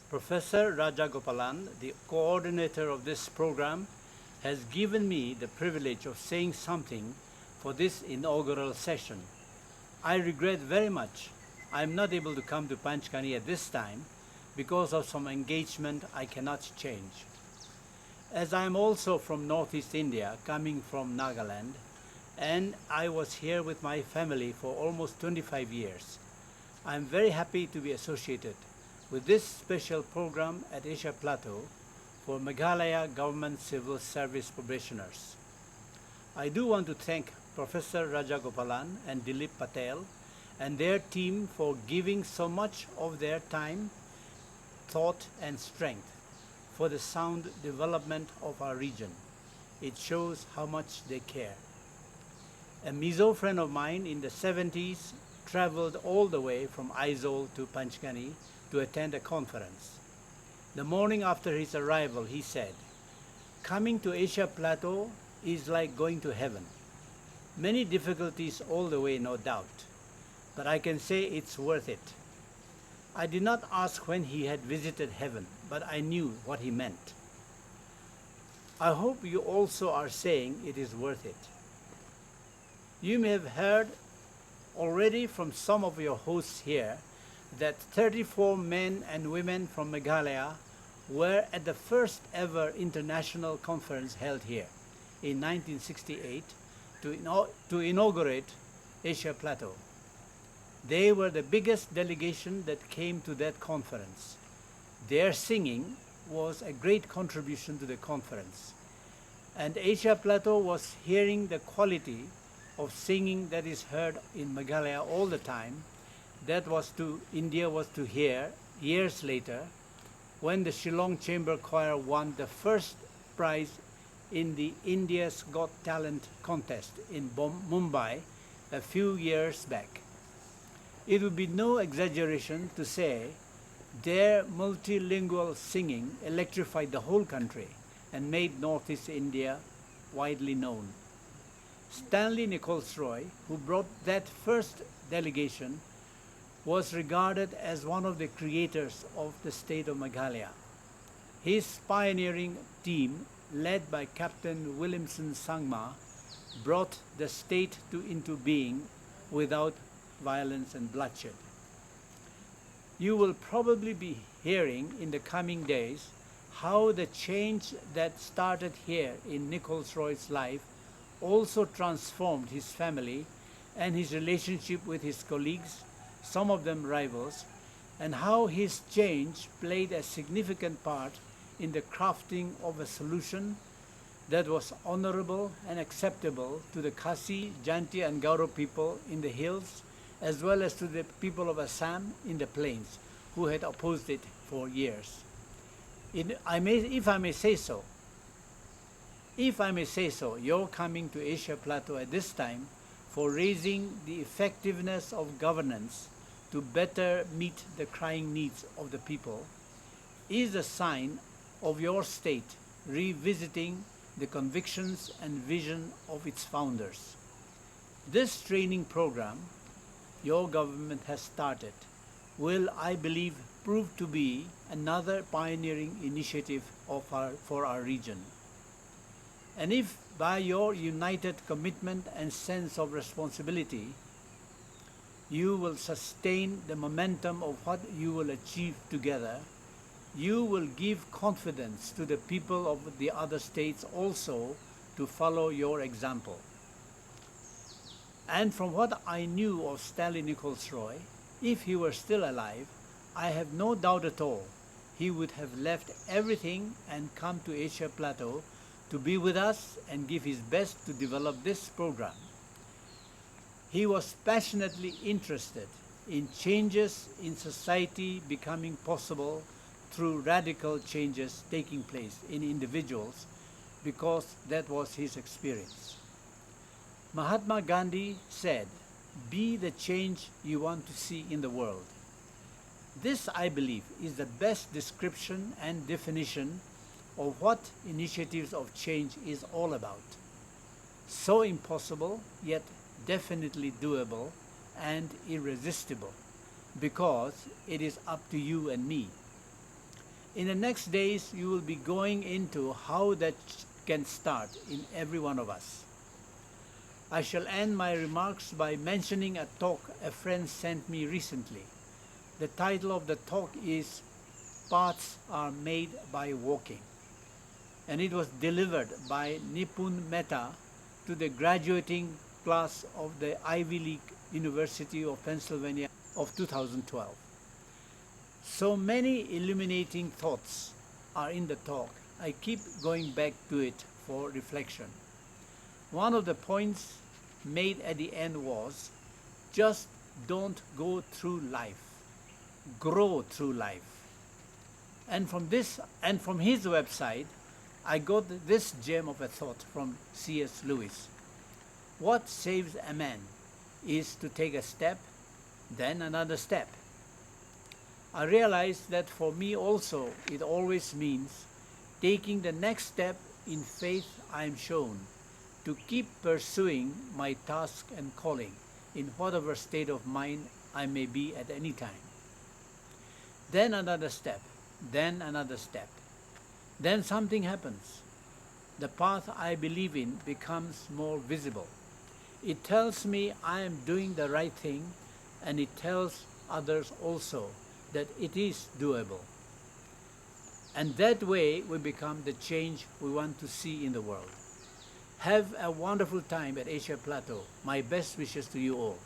Professor Rajagopalan, the coordinator of this program, has given me the privilege of saying something for this inaugural session. I regret very much I am not able to come to Panchgani at this time because of some engagement I cannot change. As I am also from Northeast India, coming from Nagaland, and I was here with my family for almost 25 years, I am very happy to be associated with this special program at Asia Plateau for Meghalaya Government Civil Service Probationers. I do want to thank Professor Rajagopalan and Dilip Patel and their team for giving so much of their time, thought and strength for the sound development of our region. It shows how much they care. A Mizo friend of mine in the 70s traveled all the way from Aizawl to Panchgani to attend a conference. The morning after his arrival, he said, "Coming to Asia Plateau is like going to heaven. Many difficulties all the way, no doubt, but I can say it's worth it." I did not ask when he had visited heaven, but I knew what he meant. I hope you also are saying it is worth it. You may have heard already from some of your hosts here that 34 men and women from Meghalaya were at the first ever international conference held here in 1968 to inaugurate Asia Plateau. They were the biggest delegation that came to that conference. Their singing was a great contribution to the conference. And Asia Plateau was hearing the quality of singing that is heard in Meghalaya all the time. India was to hear years later when the Shillong Chamber Choir won the first prize in the India's Got Talent contest in Mumbai a few years back. It would be no exaggeration to say their multilingual singing electrified the whole country and made Northeast India widely known. Stanley Nichols Roy, who brought that first delegation, was regarded as one of the creators of the state of Meghalaya. His pioneering team, led by Captain Williamson Sangma, brought the state into being without violence and bloodshed. You will probably be hearing in the coming days how the change that started here in Nichols Roy's life also transformed his family and his relationship with his colleagues, some of them rivals, and how his change played a significant part in the crafting of a solution that was honorable and acceptable to the Khasi, Janti and Garo people in the hills, as well as to the people of Assam in the plains, who had opposed it for years. If I may say so, your coming to Asia Plateau at this time for raising the effectiveness of governance to better meet the crying needs of the people is a sign of your state revisiting the convictions and vision of its founders. This training program your government has started will, I believe, prove to be another pioneering initiative for our region. And if by your united commitment and sense of responsibility, you will sustain the momentum of what you will achieve together, you will give confidence to the people of the other states also to follow your example. And from what I knew of Stanley Nichols Roy, if he were still alive, I have no doubt at all he would have left everything and come to Asia Plateau to be with us and give his best to develop this program. He was passionately interested in changes in society becoming possible through radical changes taking place in individuals because that was his experience. Mahatma Gandhi said, "Be the change you want to see in the world." This, I believe, is the best description and definition of what initiatives of change is all about. So impossible, yet definitely doable and irresistible, because it is up to you and me. In the next days, you will be going into how that can start in every one of us. I shall end my remarks by mentioning a talk a friend sent me recently. The title of the talk is Paths Are Made by Walking, and it was delivered by Nipun Mehta to the graduating class of the Ivy League University of Pennsylvania of 2012. So many illuminating thoughts are in the talk. I keep going back to it for reflection. One of the points made at the end was, just don't go through life, grow through life. And from his website, I got this gem of a thought from C.S. Lewis. What saves a man is to take a step, then another step. I realized that for me also it always means taking the next step in faith I am shown, to keep pursuing my task and calling in whatever state of mind I may be at any time. Then another step, then another step. Then something happens. The path I believe in becomes more visible. It tells me I am doing the right thing, and it tells others also that it is doable. And that way we become the change we want to see in the world. Have a wonderful time at Asia Plateau. My best wishes to you all.